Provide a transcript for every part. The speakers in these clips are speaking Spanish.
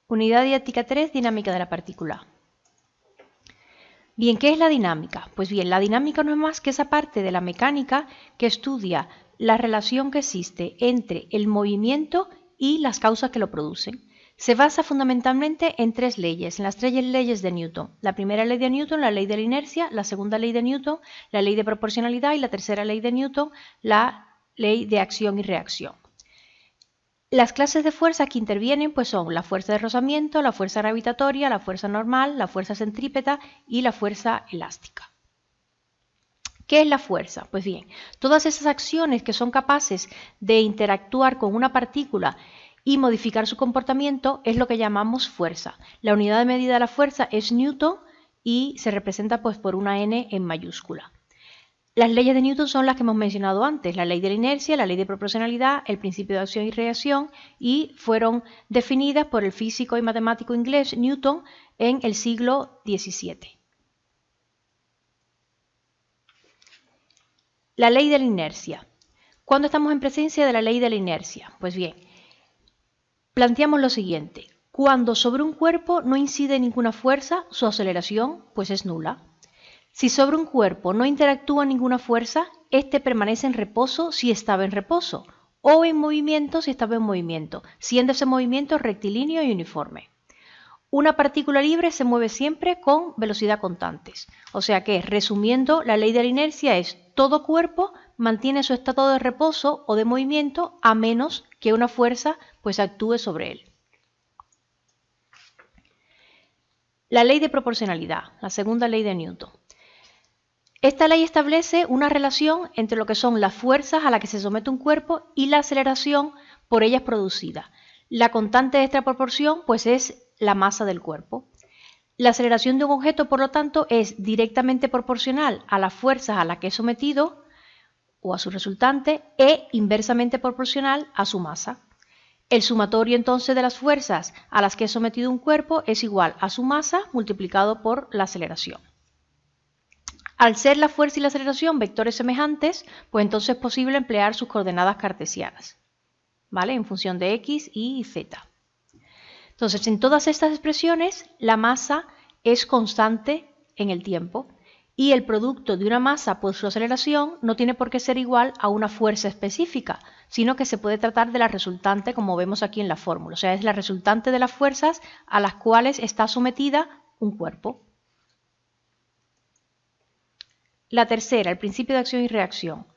Unidad didáctica 3, dinámica de la partícula. Bien, ¿qué es la dinámica? Pues bien, la dinámica no es más que esa parte de la mecánica que estudia la relación que existe entre el movimiento y las causas que lo producen. Se basa fundamentalmente en tres leyes, en las tres leyes de Newton. La primera ley de Newton, la ley de la inercia, la segunda ley de Newton, la ley de proporcionalidad y la tercera ley de Newton, la ley de acción y reacción. Las clases de fuerzas que intervienen pues son la fuerza de rozamiento, la fuerza gravitatoria, la fuerza normal, la fuerza centrípeta y la fuerza elástica. ¿Qué es la fuerza? Pues bien, todas esas acciones que son capaces de interactuar con una partícula y modificar su comportamiento es lo que llamamos fuerza. La unidad de medida de la fuerza es Newton y se representa pues por una N en mayúscula. Las leyes de Newton son las que hemos mencionado antes, la ley de la inercia, la ley de proporcionalidad, el principio de acción y reacción, y fueron definidas por el físico y matemático inglés Newton en el siglo XVII. La ley de la inercia. ¿Cuándo estamos en presencia de la ley de la inercia? Pues bien, planteamos lo siguiente. Cuando sobre un cuerpo no incide ninguna fuerza, su aceleración pues es nula. Si sobre un cuerpo no interactúa ninguna fuerza, éste permanece en reposo si estaba en reposo, o en movimiento si estaba en movimiento, siendo ese movimiento rectilíneo y uniforme. Una partícula libre se mueve siempre con velocidad constantes. O sea que, resumiendo, la ley de la inercia es todo cuerpo mantiene su estado de reposo o de movimiento a menos que una fuerza pues actúe sobre él. La ley de proporcionalidad, la segunda ley de Newton. Esta ley establece una relación entre lo que son las fuerzas a las que se somete un cuerpo y la aceleración por ellas producida. La constante de esta proporción pues es la masa del cuerpo. La aceleración de un objeto, por lo tanto, es directamente proporcional a las fuerzas a las que es sometido o a su resultante e inversamente proporcional a su masa. El sumatorio entonces de las fuerzas a las que es sometido un cuerpo es igual a su masa multiplicado por la aceleración. Al ser la fuerza y la aceleración vectores semejantes, pues entonces es posible emplear sus coordenadas cartesianas, ¿vale? En función de x, y z. Entonces, en todas estas expresiones, la masa es constante en el tiempo y el producto de una masa por su aceleración no tiene por qué ser igual a una fuerza específica, sino que se puede tratar de la resultante, como vemos aquí en la fórmula. O sea, es la resultante de las fuerzas a las cuales está sometida un cuerpo. La tercera, el principio de acción y reacción,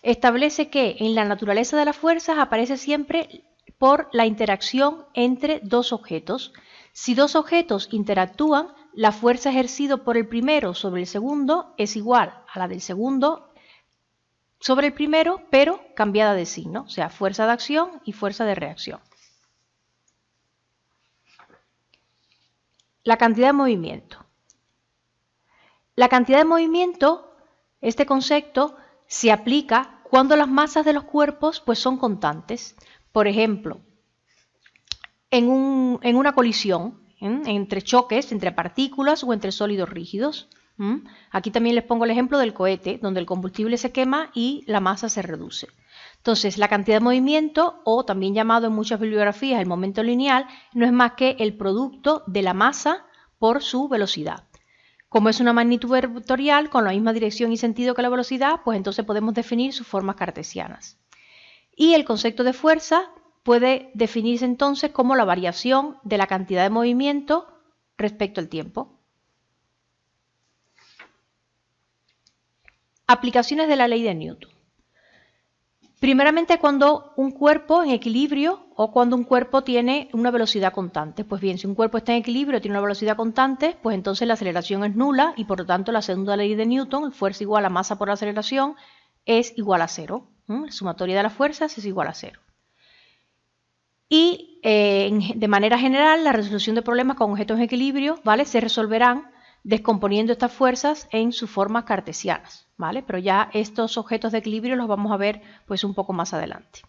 establece que en la naturaleza de las fuerzas aparece siempre por la interacción entre dos objetos. Si dos objetos interactúan, la fuerza ejercida por el primero sobre el segundo es igual a la del segundo sobre el primero, pero cambiada de signo, o sea, fuerza de acción y fuerza de reacción. La cantidad de movimiento. La cantidad de movimiento, este concepto se aplica cuando las masas de los cuerpos pues, son constantes. Por ejemplo, en una colisión, entre choques, entre partículas o entre sólidos rígidos. Aquí también les pongo el ejemplo del cohete, donde el combustible se quema y la masa se reduce. Entonces, la cantidad de movimiento, o también llamado en muchas bibliografías el momento lineal, no es más que el producto de la masa por su velocidad. Como es una magnitud vectorial con la misma dirección y sentido que la velocidad, pues entonces podemos definir sus formas cartesianas. Y el concepto de fuerza puede definirse entonces como la variación de la cantidad de movimiento respecto al tiempo. Aplicaciones de la ley de Newton. Primeramente, cuando un cuerpo en equilibrio o cuando un cuerpo tiene una velocidad constante. Pues bien, si un cuerpo está en equilibrio y tiene una velocidad constante, pues entonces la aceleración es nula y por lo tanto la segunda ley de Newton, fuerza igual a masa por aceleración, es igual a cero. La sumatoria de las fuerzas es igual a cero. Y de manera general, la resolución de problemas con objetos en equilibrio, ¿vale? Se resolverán descomponiendo estas fuerzas en sus formas cartesianas, ¿vale? Pero ya estos objetos de equilibrio los vamos a ver pues un poco más adelante.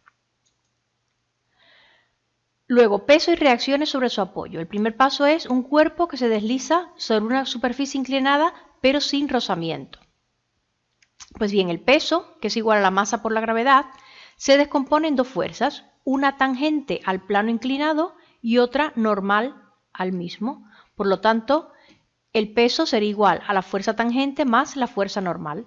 Luego, peso y reacciones sobre su apoyo. El primer paso es un cuerpo que se desliza sobre una superficie inclinada pero sin rozamiento. Pues bien, el peso, que es igual a la masa por la gravedad, se descompone en dos fuerzas, una tangente al plano inclinado y otra normal al mismo. Por lo tanto, el peso sería igual a la fuerza tangente más la fuerza normal.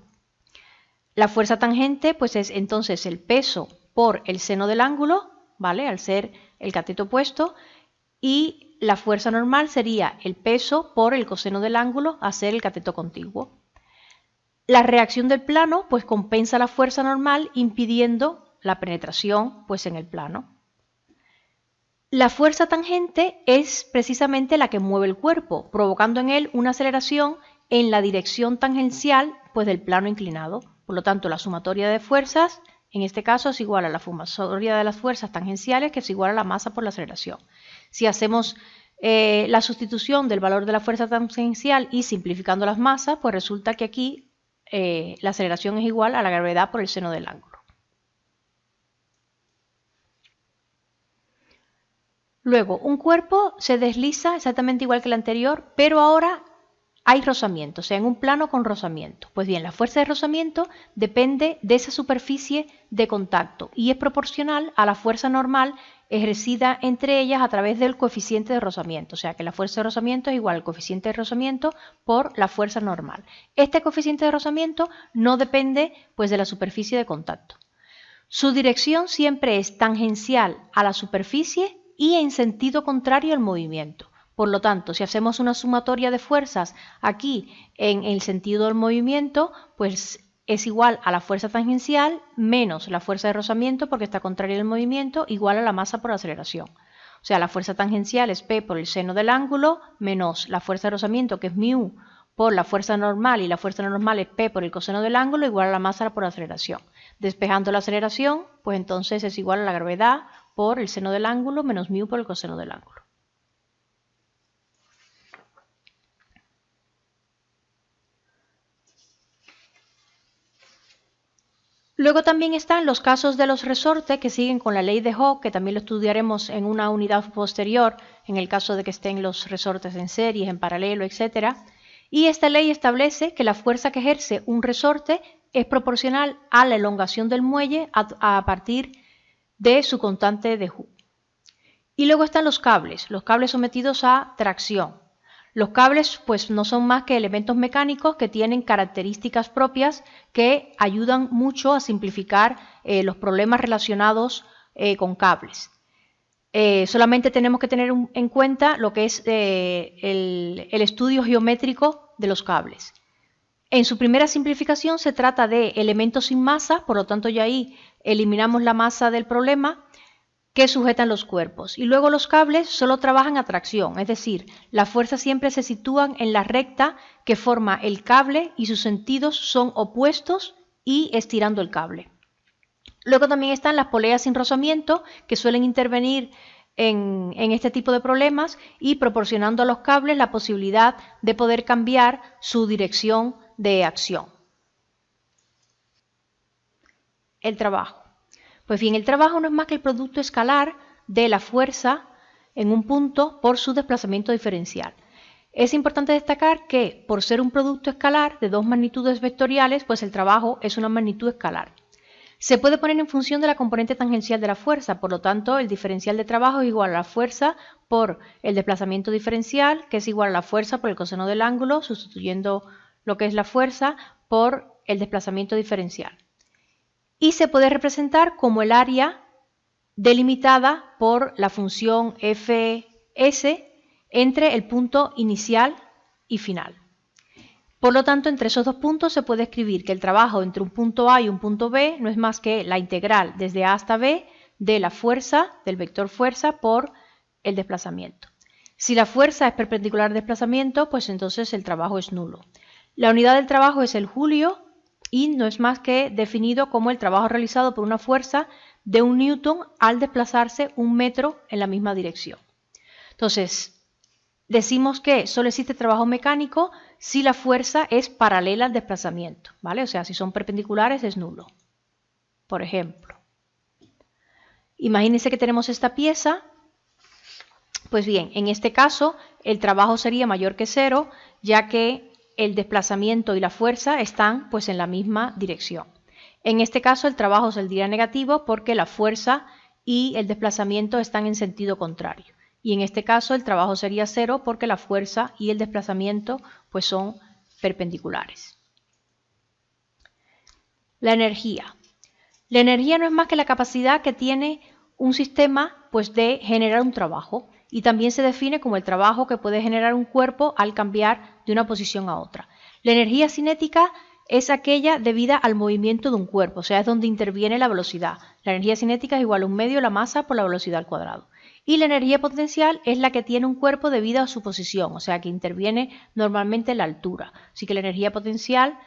La fuerza tangente pues es entonces el peso por el seno del ángulo, ¿vale? Al ser el cateto opuesto, y la fuerza normal sería el peso por el coseno del ángulo a ser el cateto contiguo. La reacción del plano pues compensa la fuerza normal impidiendo la penetración pues en el plano. La fuerza tangente es precisamente la que mueve el cuerpo, provocando en él una aceleración en la dirección tangencial pues del plano inclinado. Por lo tanto, la sumatoria de fuerzas en este caso es igual a la sumatoria de las fuerzas tangenciales, que es igual a la masa por la aceleración. Si hacemos la sustitución del valor de la fuerza tangencial y simplificando las masas, pues resulta que aquí la aceleración es igual a la gravedad por el seno del ángulo. Luego, un cuerpo se desliza exactamente igual que el anterior, pero ahora hay rozamiento, o sea, en un plano con rozamiento. Pues bien, la fuerza de rozamiento depende de esa superficie de contacto y es proporcional a la fuerza normal ejercida entre ellas a través del coeficiente de rozamiento. O sea, que la fuerza de rozamiento es igual al coeficiente de rozamiento por la fuerza normal. Este coeficiente de rozamiento no depende pues, de la superficie de contacto. Su dirección siempre es tangencial a la superficie y en sentido contrario al movimiento. Por lo tanto, si hacemos una sumatoria de fuerzas aquí en el sentido del movimiento, pues es igual a la fuerza tangencial menos la fuerza de rozamiento, porque está contraria al movimiento, igual a la masa por aceleración. O sea, la fuerza tangencial es P por el seno del ángulo, menos la fuerza de rozamiento, que es μ, por la fuerza normal, y la fuerza normal es P por el coseno del ángulo, igual a la masa por aceleración. Despejando la aceleración, pues entonces es igual a la gravedad por el seno del ángulo menos μ por el coseno del ángulo. Luego también están los casos de los resortes que siguen con la ley de Hooke, que también lo estudiaremos en una unidad posterior, en el caso de que estén los resortes en series, en paralelo, etc. Y esta ley establece que la fuerza que ejerce un resorte es proporcional a la elongación del muelle a partir de su constante de Hooke. Y luego están los cables sometidos a tracción. Los cables pues no son más que elementos mecánicos que tienen características propias que ayudan mucho a simplificar los problemas relacionados con cables. Solamente tenemos que tener en cuenta lo que es el estudio geométrico de los cables. En su primera simplificación se trata de elementos sin masa, por lo tanto ya ahí eliminamos la masa del problema, que sujetan los cuerpos. Y luego los cables solo trabajan a tracción, es decir, las fuerzas siempre se sitúan en la recta que forma el cable y sus sentidos son opuestos y estirando el cable. Luego también están las poleas sin rozamiento, que suelen intervenir en este tipo de problemas y proporcionando a los cables la posibilidad de poder cambiar su dirección de acción. El trabajo. Pues bien, el trabajo no es más que el producto escalar de la fuerza en un punto por su desplazamiento diferencial. Es importante destacar que por ser un producto escalar de dos magnitudes vectoriales, pues el trabajo es una magnitud escalar. Se puede poner en función de la componente tangencial de la fuerza, por lo tanto el diferencial de trabajo es igual a la fuerza por el desplazamiento diferencial, que es igual a la fuerza por el coseno del ángulo, sustituyendo lo que es la fuerza por el desplazamiento diferencial. Y se puede representar como el área delimitada por la función fs entre el punto inicial y final. Por lo tanto, entre esos dos puntos se puede escribir que el trabajo entre un punto A y un punto B no es más que la integral desde A hasta B de la fuerza, del vector fuerza, por el desplazamiento. Si la fuerza es perpendicular al desplazamiento, pues entonces el trabajo es nulo. La unidad del trabajo es el julio, y no es más que definido como el trabajo realizado por una fuerza de 1 newton al desplazarse 1 metro en la misma dirección. Entonces, decimos que solo existe trabajo mecánico si la fuerza es paralela al desplazamiento, ¿vale? O sea, si son perpendiculares es nulo. Por ejemplo, imagínense que tenemos esta pieza. Pues bien, en este caso el trabajo sería mayor que 0, ya que el desplazamiento y la fuerza están pues en la misma dirección. En este caso el trabajo saldría negativo porque la fuerza y el desplazamiento están en sentido contrario. y en este caso el trabajo sería 0 porque la fuerza y el desplazamiento pues son perpendiculares. La energía. La energía no es más que la capacidad que tiene un sistema pues de generar un trabajo, y también se define como el trabajo que puede generar un cuerpo al cambiar de una posición a otra. La energía cinética es aquella debida al movimiento de un cuerpo, o sea, es donde interviene la velocidad. La energía cinética es igual a 1/2 la masa por la velocidad al cuadrado. Y la energía potencial es la que tiene un cuerpo debido a su posición, o sea, que interviene normalmente la altura. Así que la energía potencial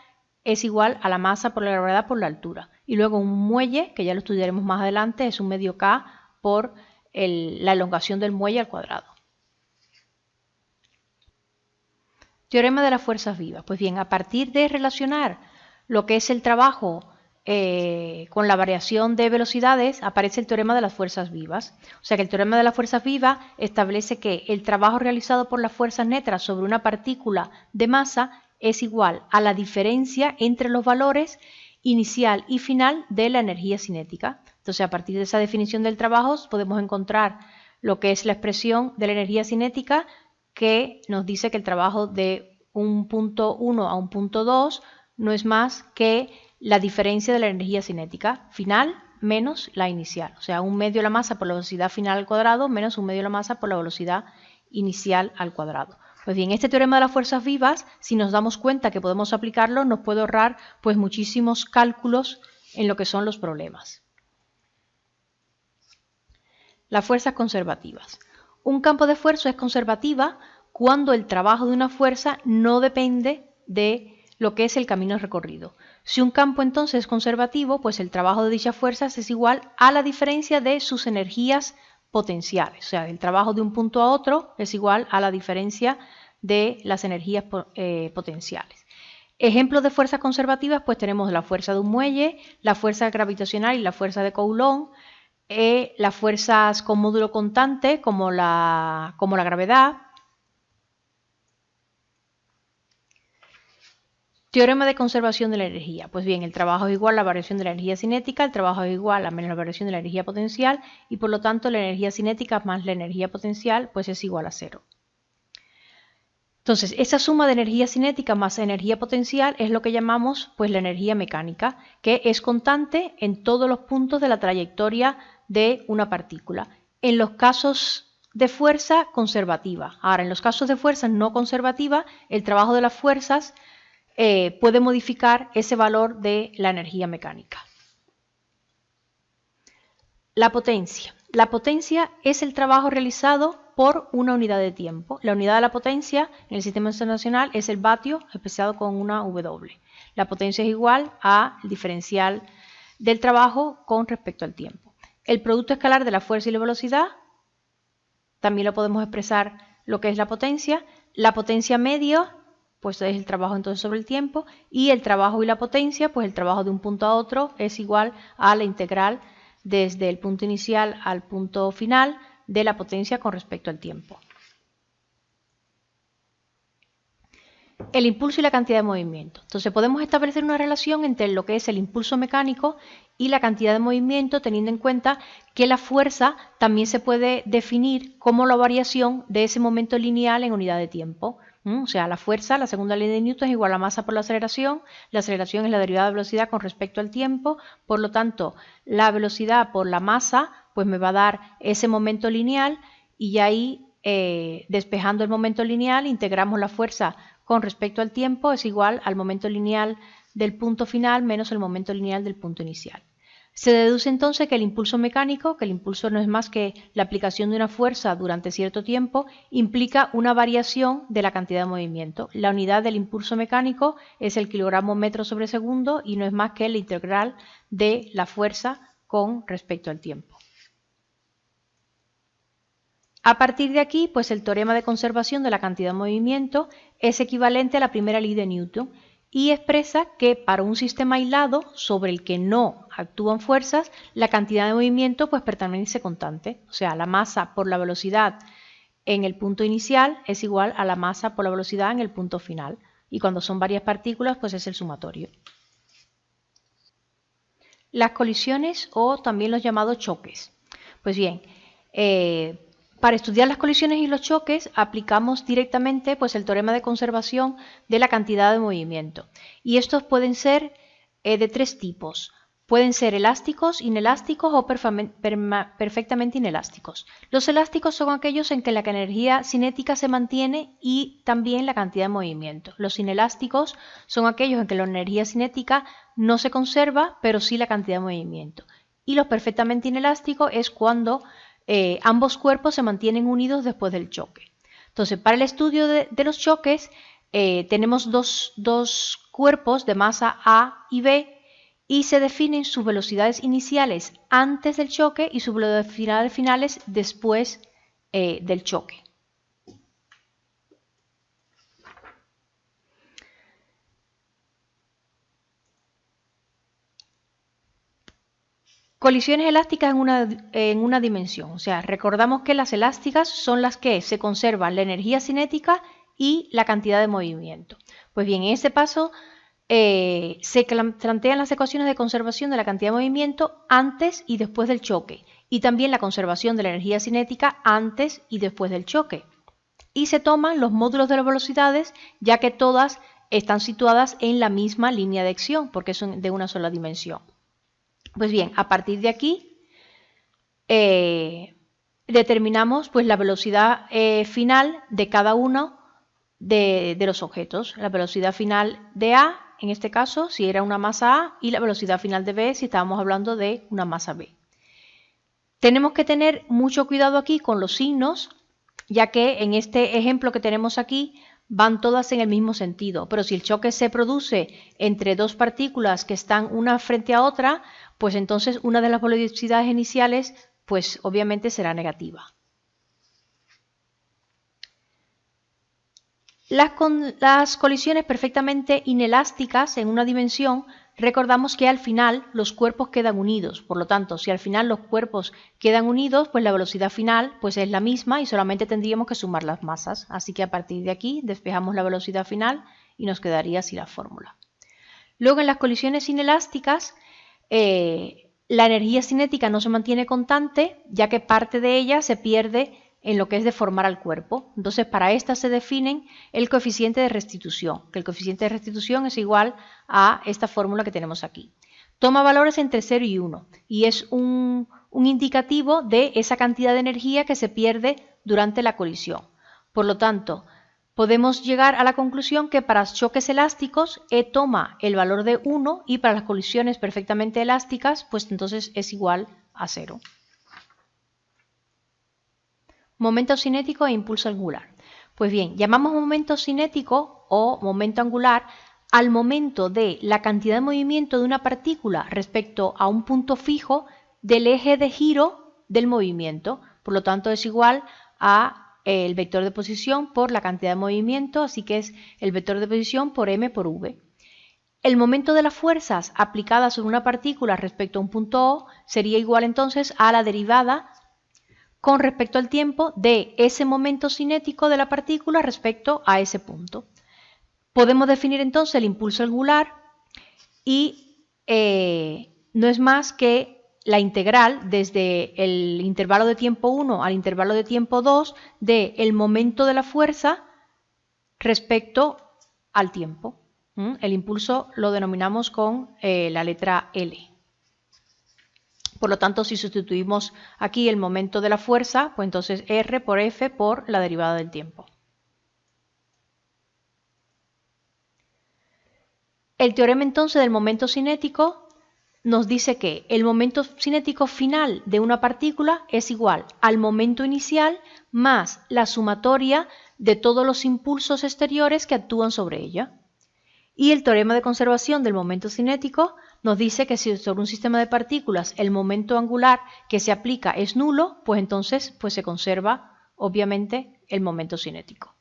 es igual a la masa por la gravedad por la altura. Y luego un muelle, que ya lo estudiaremos más adelante, es 1/2 K por la elongación del muelle al cuadrado. Teorema de las fuerzas vivas. Pues bien, a partir de relacionar lo que es el trabajo con la variación de velocidades, aparece el teorema de las fuerzas vivas. O sea que el teorema de las fuerzas vivas establece que el trabajo realizado por las fuerzas netas sobre una partícula de masa es igual a la diferencia entre los valores inicial y final de la energía cinética. Entonces, a partir de esa definición del trabajo podemos encontrar lo que es la expresión de la energía cinética, que nos dice que el trabajo de un punto 1 a un punto 2 no es más que la diferencia de la energía cinética final menos la inicial. O sea, 1/2 la masa por la velocidad final al cuadrado menos 1/2 la masa por la velocidad inicial al cuadrado. Pues bien, este teorema de las fuerzas vivas, si nos damos cuenta que podemos aplicarlo, nos puede ahorrar pues muchísimos cálculos en lo que son los problemas. Las fuerzas conservativas. Un campo de fuerza es conservativa cuando el trabajo de una fuerza no depende de lo que es el camino recorrido. Si un campo entonces es conservativo, pues el trabajo de dichas fuerzas es igual a la diferencia de sus energías potenciales. O sea, el trabajo de un punto a otro es igual a la diferencia de las energías potenciales. Ejemplos de fuerzas conservativas, pues tenemos la fuerza de un muelle, la fuerza gravitacional y la fuerza de Coulomb, las fuerzas con módulo constante como la gravedad. Teorema de conservación de la energía. Pues bien, el trabajo es igual a la variación de la energía cinética, el trabajo es igual a menos la variación de la energía potencial, y por lo tanto la energía cinética más la energía potencial pues es igual a 0. Entonces, esa suma de energía cinética más energía potencial es lo que llamamos pues la energía mecánica, que es constante en todos los puntos de la trayectoria de una partícula. En los casos de fuerza conservativa. Ahora, en los casos de fuerza no conservativa, el trabajo de las fuerzas puede modificar ese valor de la energía mecánica. La potencia. La potencia es el trabajo realizado por una unidad de tiempo. La unidad de la potencia en el sistema internacional es el vatio expresado con una W. La potencia es igual al diferencial del trabajo con respecto al tiempo. El producto escalar de la fuerza y la velocidad, también lo podemos expresar lo que es la potencia. La potencia medio, pues es el trabajo entonces sobre el tiempo, y el trabajo y la potencia, pues el trabajo de un punto a otro es igual a la integral desde el punto inicial al punto final de la potencia con respecto al tiempo. El impulso y la cantidad de movimiento. Entonces podemos establecer una relación entre lo que es el impulso mecánico y la cantidad de movimiento, teniendo en cuenta que la fuerza también se puede definir como la variación de ese momento lineal en unidad de tiempo. O sea, la fuerza, la segunda ley de Newton, es igual a la masa por la aceleración es la derivada de velocidad con respecto al tiempo, por lo tanto, la velocidad por la masa pues me va a dar ese momento lineal, y ya ahí, despejando el momento lineal, integramos la fuerza con respecto al tiempo, es igual al momento lineal del punto final menos el momento lineal del punto inicial. Se deduce entonces que el impulso mecánico, que el impulso no es más que la aplicación de una fuerza durante cierto tiempo, implica una variación de la cantidad de movimiento. La unidad del impulso mecánico es el kilogramo metro sobre segundo y no es más que la integral de la fuerza con respecto al tiempo. A partir de aquí, pues el teorema de conservación de la cantidad de movimiento es equivalente a la primera ley de Newton y expresa que para un sistema aislado sobre el que no actúan fuerzas, la cantidad de movimiento pues permanece constante. O sea, la masa por la velocidad en el punto inicial es igual a la masa por la velocidad en el punto final. Y cuando son varias partículas, pues es el sumatorio. Las colisiones o también los llamados choques. Pues bien, Para estudiar las colisiones y los choques aplicamos directamente pues, el teorema de conservación de la cantidad de movimiento. Y estos pueden ser de tres tipos. Pueden ser elásticos, inelásticos o perfectamente inelásticos. Los elásticos son aquellos en que la energía cinética se mantiene y también la cantidad de movimiento. Los inelásticos son aquellos en que la energía cinética no se conserva, pero sí la cantidad de movimiento. Y los perfectamente inelásticos es cuando ambos cuerpos se mantienen unidos después del choque. Entonces, para el estudio de los choques, tenemos dos cuerpos de masa A y B y se definen sus velocidades iniciales antes del choque y sus velocidades finales después del choque. Colisiones elásticas en una dimensión. O sea, recordamos que las elásticas son las que se conservan la energía cinética y la cantidad de movimiento. Pues bien, en este paso se plantean las ecuaciones de conservación de la cantidad de movimiento antes y después del choque. Y también la conservación de la energía cinética antes y después del choque. Y se toman los módulos de las velocidades, ya que todas están situadas en la misma línea de acción, porque son de una sola dimensión. Pues bien, a partir de aquí determinamos pues, la velocidad final de cada uno de los objetos. La velocidad final de A, en este caso, si era una masa A, y la velocidad final de B, si estábamos hablando de una masa B. Tenemos que tener mucho cuidado aquí con los signos, ya que en este ejemplo que tenemos aquí van todas en el mismo sentido, pero si el choque se produce entre dos partículas que están una frente a otra, pues entonces una de las velocidades iniciales pues obviamente será negativa. Las colisiones perfectamente inelásticas en una dimensión, recordamos que al final los cuerpos quedan unidos. Por lo tanto, si al final los cuerpos quedan unidos, pues la velocidad final pues es la misma y solamente tendríamos que sumar las masas. Así que a partir de aquí despejamos la velocidad final y nos quedaría así la fórmula. Luego en las colisiones inelásticas, la energía cinética no se mantiene constante, ya que parte de ella se pierde en lo que es deformar al cuerpo. Entonces, para estas se definen el coeficiente de restitución, que el coeficiente de restitución es igual a esta fórmula que tenemos aquí. Toma valores entre 0 y 1 y es un indicativo de esa cantidad de energía que se pierde durante la colisión. Por lo tanto, podemos llegar a la conclusión que para choques elásticos E toma el valor de 1 y para las colisiones perfectamente elásticas, pues entonces es igual a 0. Momento cinético e impulso angular. Pues bien, llamamos momento cinético o momento angular al momento de la cantidad de movimiento de una partícula respecto a un punto fijo del eje de giro del movimiento. Por lo tanto, es igual a el vector de posición por la cantidad de movimiento, así que es el vector de posición por m por v. El momento de las fuerzas aplicadas sobre una partícula respecto a un punto O sería igual entonces a la derivada con respecto al tiempo de ese momento cinético de la partícula respecto a ese punto. Podemos definir entonces el impulso angular y no es más que la integral desde el intervalo de tiempo 1 al intervalo de tiempo 2 del momento de la fuerza respecto al tiempo. El impulso lo denominamos con la letra L. Por lo tanto, si sustituimos aquí el momento de la fuerza, pues entonces R por F por la derivada del tiempo. El teorema entonces del momento cinético nos dice que el momento cinético final de una partícula es igual al momento inicial más la sumatoria de todos los impulsos exteriores que actúan sobre ella. Y el teorema de conservación del momento cinético nos dice que si sobre un sistema de partículas el momento angular que se aplica es nulo, pues entonces se conserva obviamente el momento cinético.